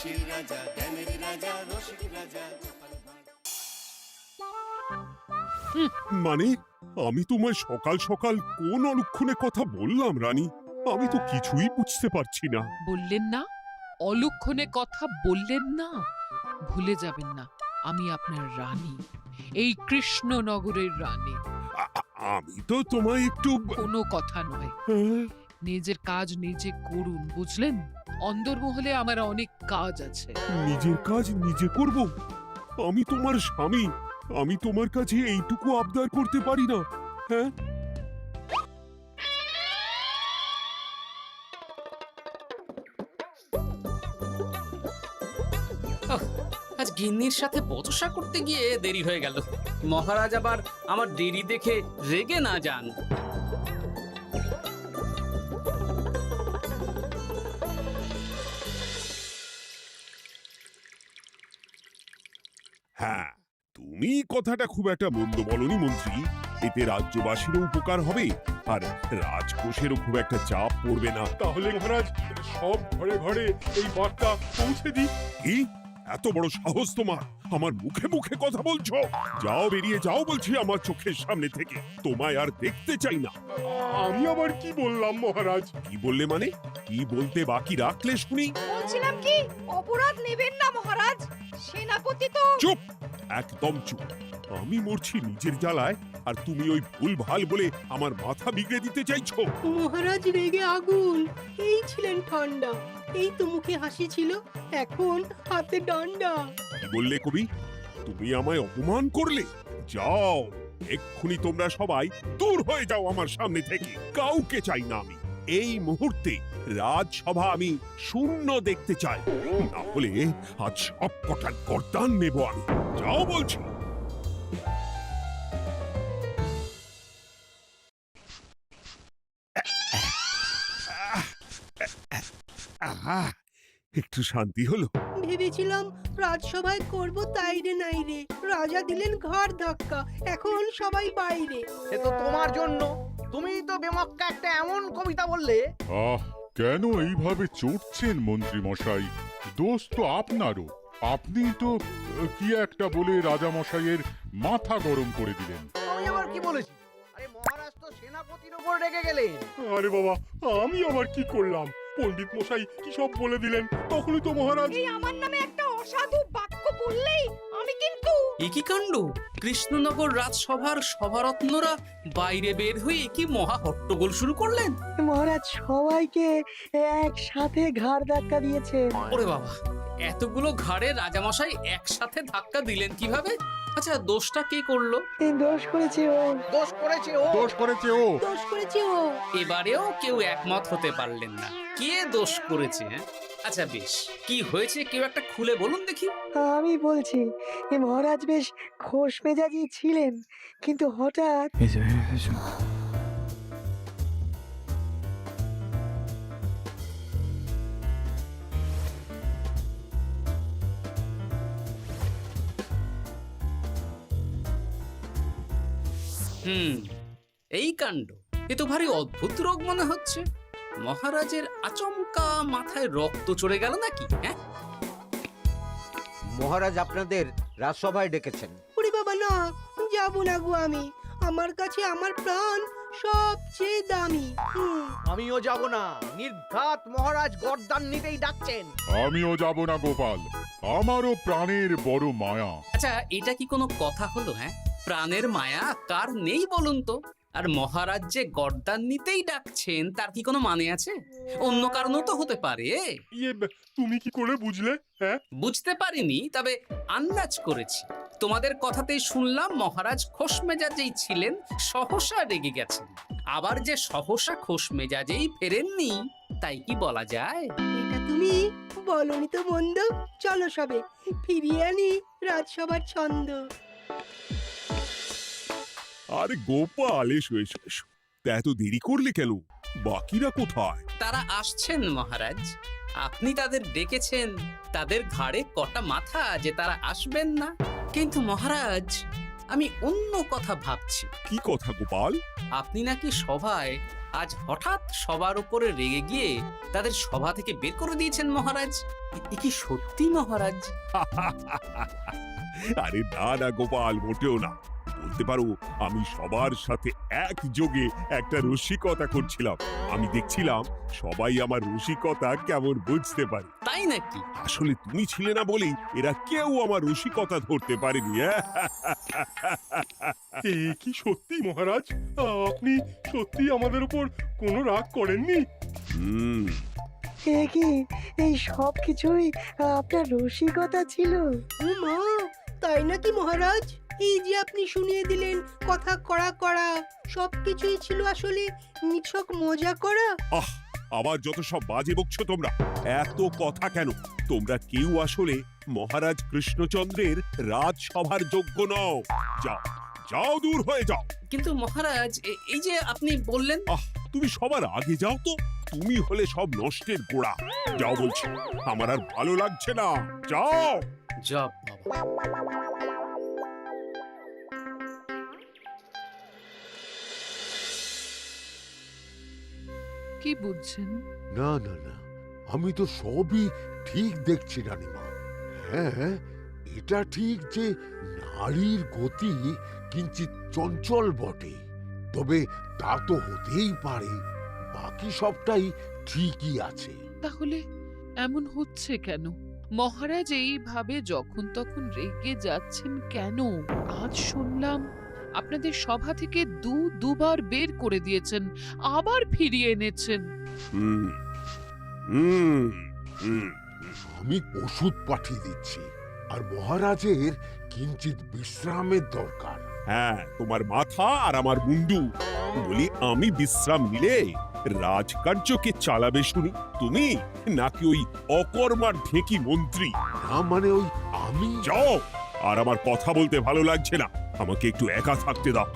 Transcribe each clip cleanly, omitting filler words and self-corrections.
হাসির রাজা, জ্ঞানের রাজা, রসিক রাজা। মানে আমি তোমায় সকাল সকাল কোন অলক্ষণে কথা বললাম রানী? আমি তো কিছুই বুঝতে পারছি না। বললেন না, অলক্ষণে কথা বললেন না। ভুলে যাবেন না, আমি আপনার রানী, এই কৃষ্ণনগরের রানী। আমি তো তোমায় একটু কোনো কথা নয়, হ্যাঁ? নিজের কাজ নিজে করুন, বুঝলেন? অন্দরমহলে আমার অনেক কাজ আছে। নিজের কাজ নিজে করব? আমি তোমার স্বামী, আমি তোমার কাছে এইটুকু আবদার করতে পারি না? হ্যাঁ, আজ গিন্নির সাথে বচসা করতে গিয়ে দেরি হয়ে গেল। মহারাজ আবার আমার দেরি দেখে রেগে না যান। হ্যাঁ, তুমি কথাটা খুব একটা মন্দ বলনি মন্ত্রী। এতে রাজ্যবাসীরও উপকার হবে আর রাজকোষেরও খুব একটা চাপ পড়বে না। তাহলে মহারাজ সব ঘরে ঘরে এই বার্তা পৌঁছে দিই। কি এত বড় সাহস তোমার? আমার মুখে মুখে কথা বলছো? যাও, বেরিয়ে যাও বলছি আমার চোখের সামনে থেকে। তোমায় আর দেখতে চাই না। আমি আবার কি বললাম মহারাজ? কি বললে মানে? কি বলতে বাকি রাখলে শুনি? বলছিলাম কি, অপরাধ নেবেন না মহারাজ, সেনাপতি তো। চুপ, একদম চুপ। আমি মরছি নিজের জ্বালায় আর তুমি ওই ভুল ভাল বলে আমার মাথা বিগড়ে দিতে চাইছো? মহারাজ রেগে আগুন, এই ছিলেন ঠান্ডা, এই তো মুখে হাসি ছিল, এখন হাতে ডান্ডা। কি বললে কবি? তুমি আমায় অপমান করলে? যাও, এক্ষুনি তোমরা সবাই দূর হয়ে যাও আমার সামনে থেকে। কাউকে চাই না আমি। এই মুহূর্তে রাজসভা আমি শূন্য দেখতে চাই, না হলে আজ সব কটার গর্দান নেব আমি। যাও বলছি। আহা, একটু শান্তি হলো। ভেবেছিলাম রাজসভায় করব তাই রে নাই রে, রাজা দিলেন ঘাড় ধাক্কা, এখন সবাই বাইরে। সে তো তোমার জন্য, তুমিই তো বেমক্কা একটা এমন কবিতা বললে। আহ, কেন এইভাবে চড়ছেন মন্ত্রী মশাই? দোষ তো আপনারও। আপনি তো কি একটা বলে রাজা মশাইয়ের মাথা গরম করে দিলেন। আমি আবার কি বলেছি? আরে মহারাজ তো সেনাপতির উপর রেগে গেলেন। আরে বাবা, আমি আবার কি করলাম? পণ্ডিত মশাই কি সব বলে দিলেন, তখনই তো মহারাজ। এই আমার নামে একটা অসাধু বাক্য বললেই আমি কিন্তু। এ কি কাণ্ড! কৃষ্ণনগর রাজসভার সভারত্নরা বাইরে বের হয়ে কি মহা হট্টগোল শুরু করলেন। মহারাজ সবাইকে একসাথে ঘাড় ধাক্কা দিয়েছে। ওরে বাবা, এতগুলো ঘাড়ে রাজামশাই একসাথে ধাক্কা দিলেন কিভাবে? আচ্ছা, দোষটা কে করলো? দোষ করেছে ও, দোষ করেছে ও। দোষ করেছে ও। দোষ করেছে ও। এবারেও কেউ একমত হতে পারলেন না কে দোষ করেছে। হ্যাঁ, আচ্ছা বেশ, কি হয়েছে কেউ একটা খুলে বলুন দেখি। আমি বলছি, মহারাজ বেশ খোশ মেজাজি ছিলেন, কিন্তু হঠাৎ এই কাণ্ড! এ তো ভারী অদ্ভুত রোগ মনে হচ্ছে। মহারাজের আচমকা মাথায় রক্ত চড়ে গেল নাকি? হ্যাঁ, মহারাজ আপনাদের রাজসভায় ডেকেছেন। ওরে বাবা না, যাবো না গো আমি, আমার কাছে আমার প্রাণ সবচেয়ে দামি। আমিও যাব না, নির্ঘাত মহারাজ গর্দান নিতেই ডাকছেন। আমিও যাব না গোপাল, আমারও প্রাণের বড় মায়া। আচ্ছা, এটা কি কোনো কথা হলো? হ্যাঁ, প্রাণের মায়া কার নেই বলুন তো? আর মহারাজ যে গর্দান নিতেই ডাকছেন তার কি কোনো মানে আছে? অন্য কারণও তো হতে পারে। তুমি কি করে বুঝলে? হ্যাঁ, বুঝতে পারিনি, তবে আন্দাজ করেছি। তোমাদের কথাতেই শুনলাম মহারাজ খোশ মেজাজেই ছিলেন, সহসা রেগে গেছেন। আবার যে সহসা খোশ মেজাজেই ফেরেননি, তাই কি বলা যায়? এটা তুমি বলনি তো মন্দ। চলো সবে ফিরিয়ে আনি রাজসভার ছন্দ। আরে গোপাল, এসো এসো এসো। তা এত দেরি করলে কেন? বাকিরা কোথায়? তারা আসছেন মহারাজ। আপনি তাদের ডেকেছেন, তাদের ঘাড়ে কটা মাথা যে তারা আসবেন না। কিন্তু মহারাজ, আমি অন্য কথা ভাবছি। কি কথা গোপাল? আপনি নাকি সভায় আজ হঠাৎ সবার উপরে রেগে গিয়ে তাদের সভা থেকে বের করে দিয়েছেন মহারাজ। এ কি সত্যি মহারাজ? আরে না না গোপাল, মোটেও না। বলতে পারো আমি সবার সাথে একযোগে একটা রসিকতা করছিলাম। আমি দেখছিলাম সবাই আমার রসিকতা কেমন বুঝতে পারে। তাই নাকি? আসলে তুমি ছিলে না বলেই এরা কেউ আমার রসিকতা ধরতে পারেনি। এ কি সত্যি মহারাজ? আপনি সত্যি আমাদের উপর কোনো রাগ করেননি? হুম, এ কি এই সব কিছুই আপনার রসিকতা ছিল? ও মা, তাই নাকি মহারাজ? এই যে আপনি শুনিয়ে দিলেন কথা কড়া কড়া, সবকিছুই ছিল আসলে নিছক মজা করা। আহ, আবার যত সব বাজে বকছো তোমরা। এত কথা কেন? তোমরা কেউ আসলে মহারাজ কৃষ্ণচন্দ্রের রাজসভার যোগ্য নও। যাও যাও, দূর হয়ে যাও। কিন্তু মহারাজ, এই যে আপনি বললেন। আহ, তুমি সবার আগে যাও তো। তুমি হলে সব নষ্টের গোড়া। যাও বলছি, আমার আর ভালো লাগছে না। যাও। জব বাবা। কি বুঝছেন? না না না, আমি তো সবই ঠিক দেখছি রানীমা। হ্যাঁ, এটা ঠিক যে নারীর গতি কিঞ্চিত চঞ্চল বটে, তবে তা তো হতেই পারে। বাকি সবটাই ঠিকই আছে। তাহলে এমন হচ্ছে কেন? মহারাজ এইভাবে যখন তখন রেগে যাচ্ছেন কেন? আজ শুনলাম আপনাদের সভা থেকে দুবার বের করে দিয়েছেন, আবার ফিরিয়ে এনেছেন। হুম হুম হুম। আমি ওষুধ পাঠিয়ে দিচ্ছি, আর মহারাজের কিঞ্চিত বিশ্রামের দরকার। হ্যাঁ, তোমার মাথা আর আমার মুন্ডু। বলি, আমি বিশ্রাম নিলে রাজকার্যকে চালাবে শুনি তুমি, নাকি ওই অকর্মার ঢেকি মন্ত্রী? না মানে ওই আমি। যাও, আর আমার কথা বলতে ভালো লাগছে না। আমাকে একটু একা থাকতে দাও।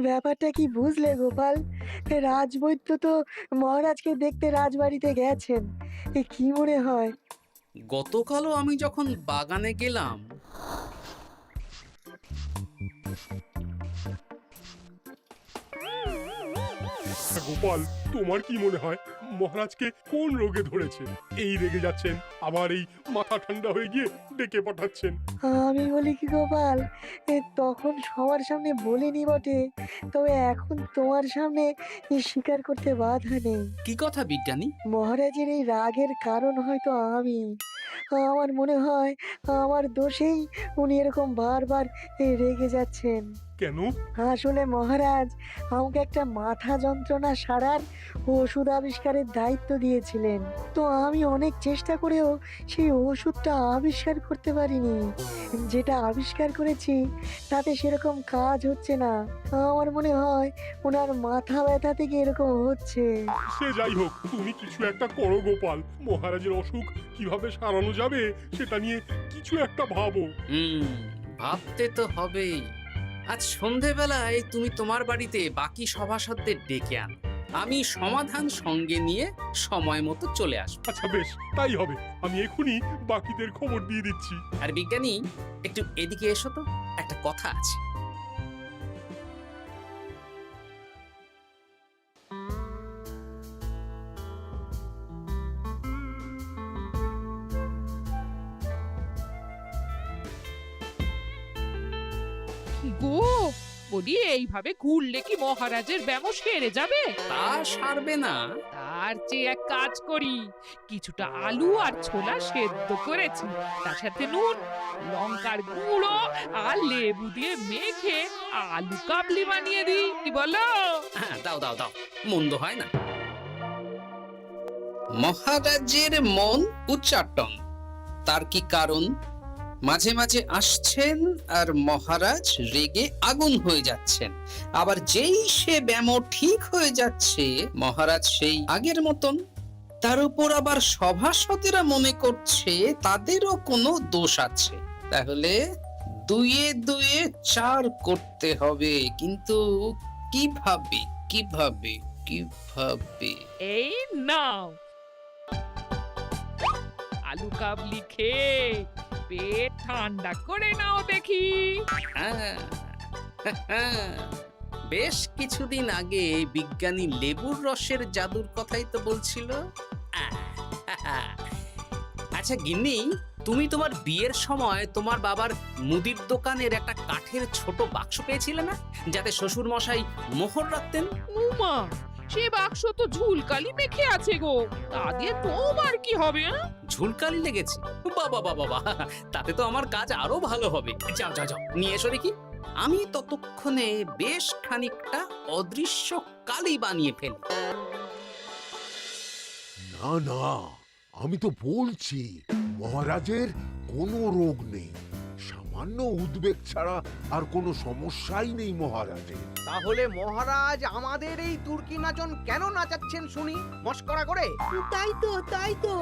ব্যাপারটা কি বুঝলে গোপাল? রাজবৈদ্য তো মহারাজকে দেখতে রাজবাড়িতে গেছেন। কি মনে হয়? গতকালও আমি যখন বাগানে গেলাম, গোপাল, তোমার কি মনে হয় মহারাজকে কোন রোগে ধরেছে? এই রেগে যাচ্ছেন, আবার এই মাথা ঠান্ডা হয়ে গিয়ে ডেকে পাঠাচ্ছেন। আমি বলি কি গোপাল, তখন সবার সামনে বলিনি বটে, তবে এখন তোমার সামনে স্বীকার করতে বাধা নেই। কি কথা বিজ্ঞানী? মহারাজের এই রাগের কারণ হয়তো আমি। আমার মনে হয় আমার দোষেই উনি এরকম বারবার রেগে যাচ্ছেন। কেন? আসলে মহারাজ আমাকে একটা মাথা যন্ত্রণা সারার ওষুধ আবিষ্কারের দায়িত্ব দিয়েছিলেন, তো আমি অনেক চেষ্টা করেও সেই ওষুধটা আবিষ্কার করতে পারিনি। যেটা আবিষ্কার করেছি তাতে সেরকম কাজ হচ্ছে না। আমার মনে হয় ওনার মাথা ব্যথা থেকে এরকম হচ্ছে। সে যাই হোক, তুমি কিছু একটা করো গোপাল। মহারাজের অসুখ কিভাবে সারানো যাবে সেটা নিয়ে কিছু একটা ভাবো। ভাবতে তো হবেই। আজ সন্ধেবেলায় তুমি তোমার বাড়িতে বাকি সভাসদদের ডেকে আনো, আমি সমাধান সঙ্গে নিয়ে সময় মতো চলে আসবো। আচ্ছা বেশ, তাই হবে। আমি এখনই বাকিদের খবর দিয়ে দিচ্ছি। আর বিজ্ঞানী, একটু এদিকে এসো তো, একটা কথা আছে। গো, বলি এইভাবে ঘুরলে কি মহারাজের ব্যামো সেরে যাবে? তা সারবে না। তার চেয়ে এক কাজ করি, কিছুটা আলু আর ছোলা সেদ্ধ করেছি, তার সাথে নুন, লঙ্কার গুঁড়ো আর লেবু দিয়ে মেখে আলু কাবলি বানিয়ে দিই, কি বলো? হ্যাঁ, দাও দাও দাও, মন্দ হয় না। মহারাজের মন উচ্চাটন। তার কি কারণ? মাঝে মাঝে আসছেন আর মহারাজ রেগে আগুন হয়ে যাচ্ছেন, আবার যেই সে ব্যামো ঠিক হয়ে যাচ্ছে মহারাজ সেই আগের মতন। তার উপর আবার সভাসদেরা মনে করছে তাদেরও কোনো দোষ আছে। তাহলে দুয়ে দুয়ে চার করতে হবে, কিন্তু কিভাবে কিভাবে কিভাবে? এই নাও। আলু কাবলি খেয়ে পেট ঠান্ডা করে নাও দেখি। হ্যাঁ, বেশ কিছুদিন আগে বিজ্ঞানী লেবুর রসের জাদুর কথাই তো বলছিল। আচ্ছা গিন্নি, তুমি তোমার বিয়ের সময় তোমার বাবার মুদির দোকানের একটা কাঠের ছোট বাক্স পেয়েছিলে না, যাতে শ্বশুর মশাই মোহর রাখতেন? উমা, সে বাক্স তো ঝুলকালি মেখে আছে গো, তা দিয়ে তোমার কি হবে? ঝুলকালি লেগেছে? বাবা বাবা বাবা, তাতে তো আমার কাজ আরো ভালো হবে। যাও যাও যাও, নিয়ে এসো দেখি। আমি ততক্ষণে বেশ খানিকটা অদৃশ্য কালি বানিয়ে ফেলি। না না, আমি তো বলছি মহারাজের কোনো রোগ নেই, সামান্য উদ্বেগ ছাড়া আর কোনো সমস্যাই নেই মহারাজের। তাহলে মহারাজ আমাদের এই তুর্কি নাচন কেন নাচাচ্ছেন শুনি, মস্করা করে? তাই তো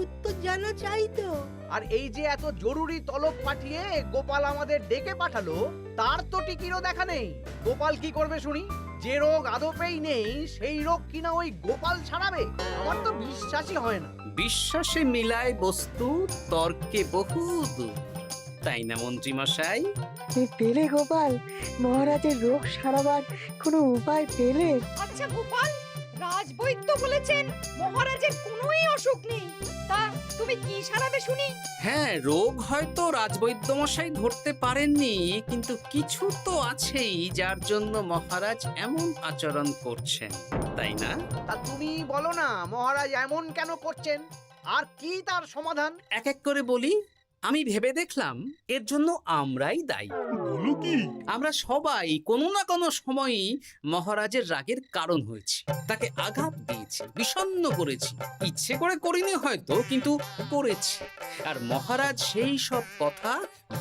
উত্তর জানা চাই তো। আর এই যে এত জরুরি তলব পাঠিয়ে গোপাল আমাদের ডেকে পাঠালো, তার তো টিকিরও দেখা নেই। গোপাল কি করবে শুনি? যে রোগ আদপেই নেই সেই রোগ কিনা ওই গোপাল ছাড়াবে? আমার তো বিশ্বাসই হয় না। বিশ্বাসে মিলায় বস্তু, তর্কে বহু দূর, তাই না মন্ত্রী মশাই? পেলে গোপাল, মহারাজের রোগ সারাবার কোনো উপায় পেলে? আচ্ছা গোপাল, রাজবৈদ্য বলেছেন মহারাজের কোনোই অসুখ নেই, তা তুমি কি সারাবে শুনি? হ্যাঁ, রোগ হয়তো রাজবৈদ্য মশাই ধরতে পারেননি, কিন্তু কিছু তো আছেই যার জন্য মহারাজ এমন আচরণ করছেন, তাই না? তা তুমি বলো না মহারাজ এমন কেন করছেন, আর কি তার সমাধান? এক এক করে বলি। আমি ভেবে দেখলাম এর জন্য আমরাই দায়ী। বলো কি? আমরা সবাই কোনো না কোনো সময়ই মহারাজের রাগের কারণ হয়েছি, তাকে আঘাত দিয়েছি, বিষণ্ণ করেছি। ইচ্ছে করে করিনি হয়তো, কিন্তু করেছি। আর মহারাজ সেই সব কথা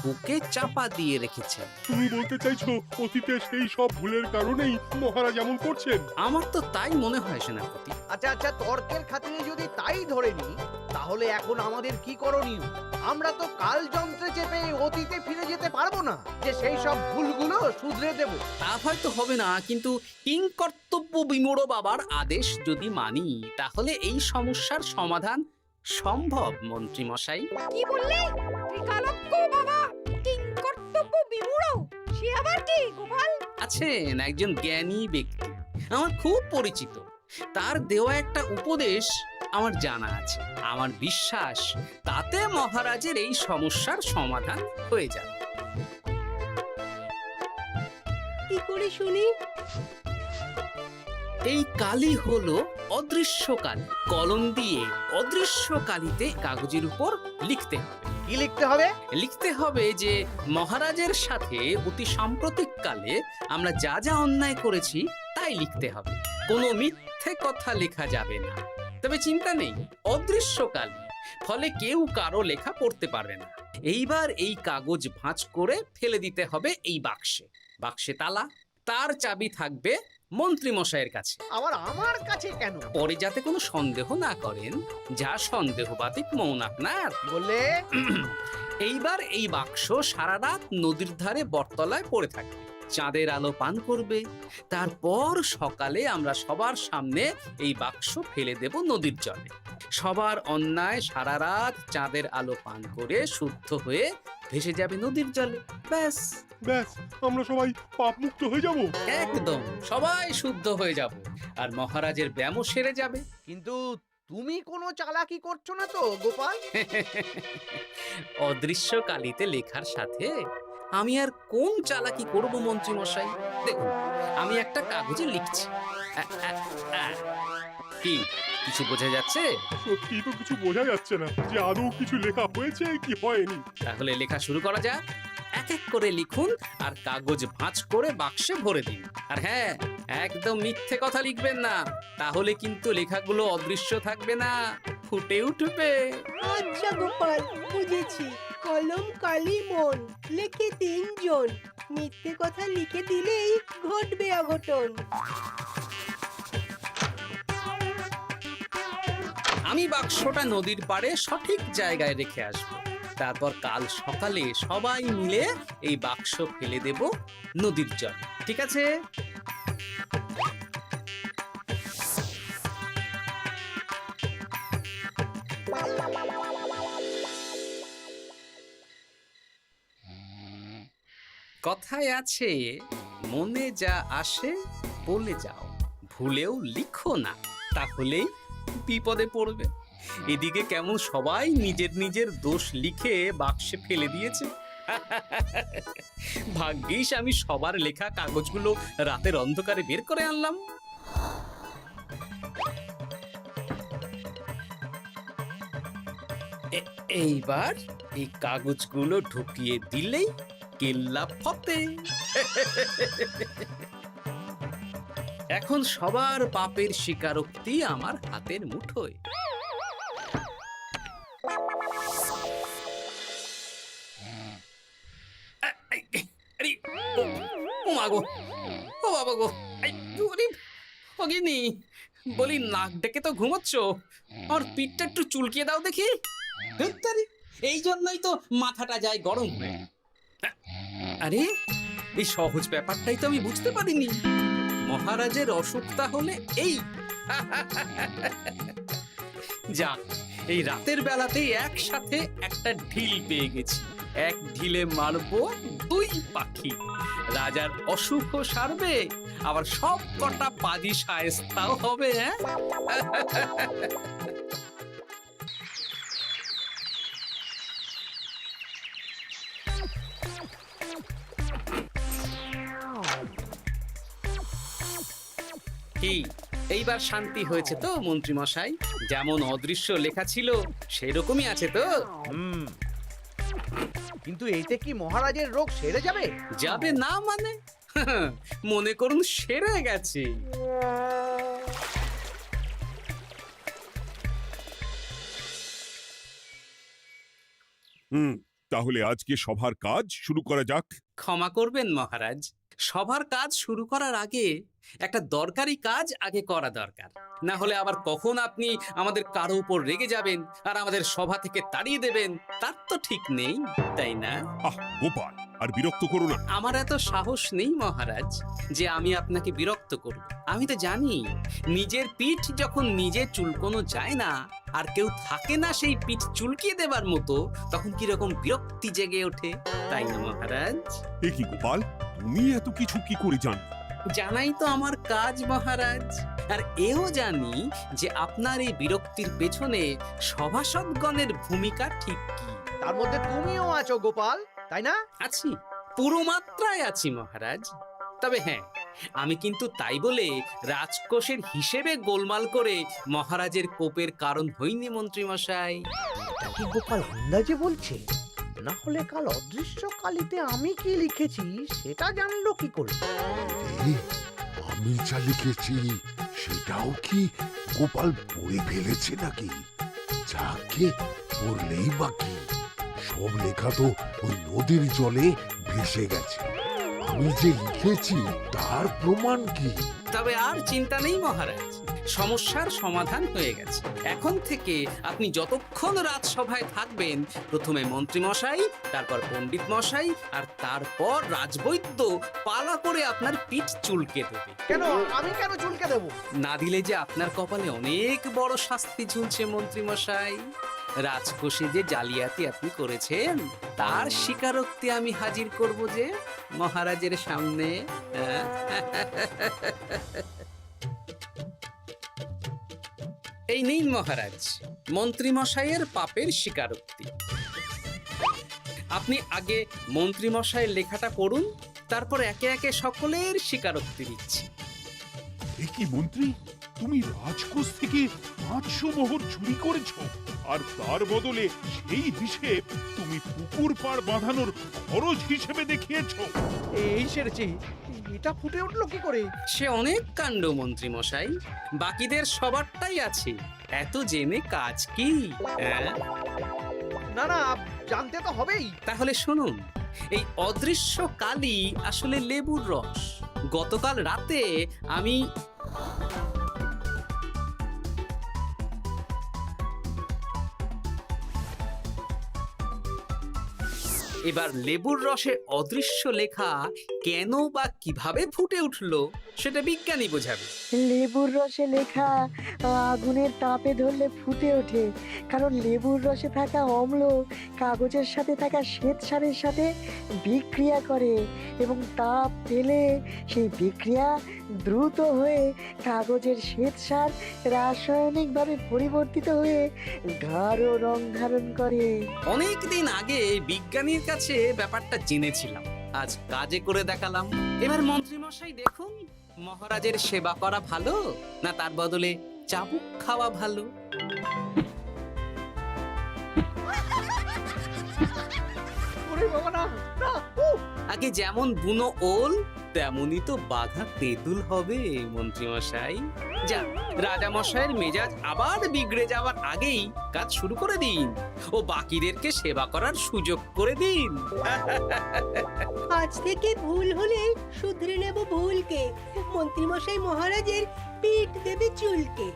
বুকে চাপা দিয়ে রেখেছেন। তুমি বলতে চাইছো অতীতে সেই সব ভুলের কারণেই মহারাজ এমন করছেন? আমার তো তাই মনে হয় সেনাপতি। আচ্ছা আচ্ছা, তর্কের খাতিরে যদি তাই ধরে নি, তাহলে এখন আমাদের কি করণীয়? আমরা তো কাল যন্ত্রে চেপে অতীতে ফিরে যেতে পারবো না যে সেই সব ভুলগুলো শুধরে দেব। তা হয়তো হবে না, কিন্তু কিংকর্তব্য বিমূঢ় বাবার আদেশ যদি মানি, তাহলে এই সমস্যার সমাধান সম্ভব মন্ত্রী মশাই। কি বললে? ত্রিকালজ্ঞ বাবা কিংকর্তব্য বিমূঢ়, সে আবার কি গোপাল? আছেন একজন জ্ঞানী ব্যক্তি, আমার খুব পরিচিত। তার দেওয়া একটা উপদেশ আমার জানা আছে। আমার বিশ্বাস তাতে মহারাজের এই সমস্যার সমাধান হয়ে যাবে। কি করে শুনি? এই কালি হলো অদৃশ্য কালি। কলম দিয়ে অদৃশ্য কালিতে কাগজের উপর লিখতে হবে। কি লিখতে হবে? লিখতে হবে যে মহারাজের সাথে অতি সাম্প্রতিক কালে আমরা যা যা অন্যায় করেছি তাই লিখতে হবে। কোনো মিথ্যে কথা লেখা যাবে না। তবে চিন্তা নেই, অদৃশ্য কালি, ফলে কেউ কারো লেখা পড়তে পারবে না। এইবার এই কাগজ ভাঁজ করে ফেলে দিতে হবে এই বাক্সে। বাক্সে তালা, তার চাবি থাকবে মন্ত্রী মশাইয়ের কাছে। আবার আমার কাছে কেন? পরে যাতে কোনো সন্দেহ না করেন, যা সন্দেহ বাতিক মৌন আপনার। কি বললে? এইবার এই বাক্স সারা রাত নদীর ধারে বটতলায় পড়ে থাকবে, চাঁদের আলো পান করবে। তারপর সকালে আমরা সবার সামনে এই বাক্স ফেলে দেব নদীর জলে। সবার অন্যায় সারা রাত চাঁদের আলো পান করে শুদ্ধ হয়ে ভেসে যাবে নদীর জলে। ব্যাস ব্যাস, আমরা সবাই পাপ মুক্ত হয়ে যাব। একদম সবাই শুদ্ধ হয়ে যাব, আর মহারাজের ব্যায়ামও সেরে যাবে। কিন্তু তুমি কোনো চালাকি করছো না তো গোপাল? অদৃশ্য কালিতে লেখার সাথে আমি আর কোন চালাকি করব মন্ত্রী মশাই? দেখুন, আমি একটা কাগজে লিখছি। কি কিছু বোঝা যাচ্ছে? সত্যি তো কিছু বোঝা যাচ্ছে না যে আদৌ কিছু লেখা হয়েছে কি হয়নি। তাহলে লেখা শুরু করা যাক। এক এক করে লিখুন আর কাগজ ভাঁজ করে বাক্সে ভরে দিন। আর হ্যাঁ, একদম মিথ্যে কথা লিখবেন না, তাহলে কিন্তু লেখাগুলো অদৃশ্য থাকবে না, ফুটে উঠবে। আচ্ছা গোপাল, বুঝেছি। কলম কালি মন, লেখে 3 জন। মিথ্যে কথা লিখে দিলেই ঘটবে অঘটন। আমি বাক্সটা নদীর পাড়ে সঠিক জায়গায় রেখে আসব। তারপর কাল সকালে সবাই মিলে এই বাক্স ফেলে দেব নদীর জলে। ঠিক আছে? কথায় আছে, মনে যা আসে বলে যাও, ভুলেও লিখো না, তাহলেই বিপদে পড়বে। এদিকে কেমন সবাই নিজের নিজের দোষ লিখে বাক্সে ফেলে দিয়েছে। ভাগ্যিস আমি সবার লেখা কাগজগুলো রাতের অন্ধকারে বের করে আনলাম। এইবার এই কাগজগুলো ঢুকিয়ে দিলেই কেল্লা ফতে। এখন সবার পাপের স্বীকারোক্তি আমার হাতের মুঠোয়। ও মা গো, ও বাবা গো, অগিনি বলি, নাক ডেকে তো ঘুমোচ্ছ, আর পিঠটা একটু চুলকিয়ে দাও দেখি। এই জন্যই তো মাথাটা যায় গরম হয়ে। আরে এই সহজ ব্যাপারটাই তো আমি বুঝতে পারিনি। মহারাজের অসুখ তাহলে এই। যাক, এই রাতের বেলাতেই একসাথে একটা ঢিল পেয়ে গেছি। এক ঢিলে মারবো 2 পাখি। রাজার অসুখও সারবে, আবার সব কটা পাজি শায়েস্তাও হবে। কি এইবার শান্তি হয়েছে তো মন্ত্রী মশাই? যেমন অদৃশ্য লেখা ছিল সেরকমই আছে তো? কিন্তু এতে কি মহারাজের রোগ সেরে যাবে? যাবে না মানে? মনে করুন সেরে গেছে। তাহলে আজকে সভার কাজ শুরু করা যাক। ক্ষমা করবেন মহারাজ, সবার কাজ শুরু করার আগে একটা দরকারি কাজ আগে করা দরকার। না হলে আবার কখন আপনি আমাদের কারো উপর রেগে যাবেন আর আমাদের সভা থেকে তাড়িয়ে দেবেন, তার তো ঠিক নেই, তাই না? গোপাল, আর বিরক্ত করো না। আমার এত সাহস নেই মহারাজ যে আমি আপনাকে বিরক্ত করব। আমি তো জানি নিজের পিঠ যখন নিজে চুলকোনো যায় না, আর কেউ থাকে না সেই পিঠ চুলকিয়ে দেবার মতো, তখন কিরকম বিরক্তি জেগে ওঠে, তাই না মহারাজ? এ কি গোপাল, তুমি এত কিছু কি করে জানো? জানাই তো আমার কাজ মহারাজ। আর এও জানি যে আপনার এই বিরক্তির পেছনে সভাসদগণের ভূমিকা ঠিক কি। তার মধ্যে তুমিও আছো গোপাল, তাই না? আছি, পুরো মাত্রায় আছি মহারাজ। তবে হ্যাঁ, আমি কিন্তু তাই বলে রাজকোষের হিসেবে গোলমাল করে মহারাজের কোপের কারণ হইনি মন্ত্রী মশাই। এটা কি গোপাল আন্দাজে বলছে? না হলে কাল অদৃশ্য কালিতে আমি কি লিখেছি সেটা জানলো কি করে? আমি যা লিখেছি সেটাও কি গোপাল পড়ে ফেলেছে নাকি? যাকে পড়লেই বাকি, সব লেখা তো ওই নদীর জলে ভেসে গেছে। আমি যে লিখেছি তার প্রমাণ কি? তবে আর চিন্তা নেই মহারাজ, সমস্যার সমাধান হয়ে গেছে। এখন থেকে আপনি যতক্ষণ রাজসভায় থাকবেন, প্রথমে মন্ত্রী মশাই, তারপর পণ্ডিত মশাই, আর তারপর রাজবৈদ্য পালা করে আপনার পিঠ চুলকে দেবে। কেন আমি কেন চুলকে দেব? না দিলে যে আপনার কপালে অনেক বড় শাস্তি ঝুলছে মন্ত্রী মশাই। রাজকোষে যে জালিয়াতি আপনি করেছেন তার স্বীকারোক্তি আমি হাজির করব যে মহারাজের সামনে। এই নিন মহারাজ, মন্ত্রী মশাইয়ের পাপের স্বীকারোক্তি। আপনি আগে মন্ত্রী মশাইয়ের লেখাটা পড়ুন, তারপর একে একে সকলের স্বীকারোক্তি দিচ্ছি। এ কি মন্ত্রী, তুমি রাজকোষ থেকে 500 মোহর চুরি করেছো, আর তার বদলে সেই হিসেব তুমি পুকুর পাড় বাঁধানোর খরচ হিসেবে দেখিয়েছো। এই সেরেছি, এটা ফুটে উঠলো কি করে? সে অনেক কাণ্ড মন্ত্রী মশাই, বাকিদের সবারটাই আছে, এত জেনে কাজ কি? না না, জানতে তো হবেই। তাহলে শুনুন, এই অদৃশ্য কালি আসলে লেবুর রস। গতকাল রাতে আমি এবার লেবুর রসে অদৃশ্য লেখা কেন বা কিভাবে ফুটে উঠলো সেটা বিজ্ঞানী বোঝাবে। লেবুর রসে লেখা আগুনের তাপে ধরলে ফুটে ওঠে, কারণ লেবুর রসে থাকা অম্ল কাগজের সাথে থাকা শ্বেতসারের সাথে বিক্রিয়া করে এবং তাপ পেলে সেই বিক্রিয়া দ্রুত হয়ে কাগজের শ্বেতসার রাসায়নিকভাবে পরিবর্তিত হয়ে গাঢ় রং ধারণ করে। অনেক দিন আগে বিজ্ঞানীর কাছে ব্যাপারটা জেনেছিলাম, আজ কাজে করে দেখালাম। এবার মন্ত্রী মশাই দেখুন, মহারাজের সেবা করা ভালো না তার বদলে চাবুক খাওয়া ভালো? ওরে বাবা না, না, উফ! আগে যেমন বুনো ওল তেমনই তো বাঘা তেঁতুল হবে মন্ত্রী মশাই। যা, রাজা মশাইয়ের মেজাজ আবার বিগড়ে যাওয়ার আগেই কাজ শুরু করে দিন ও বাকিদেরকে সেবা করার সুযোগ করে দিন। আজ থেকে ভুল হলে শুধরে নেব ভুলকে। মন্ত্রীমশাই মহারাজের পিঠ দেবে চুলকে।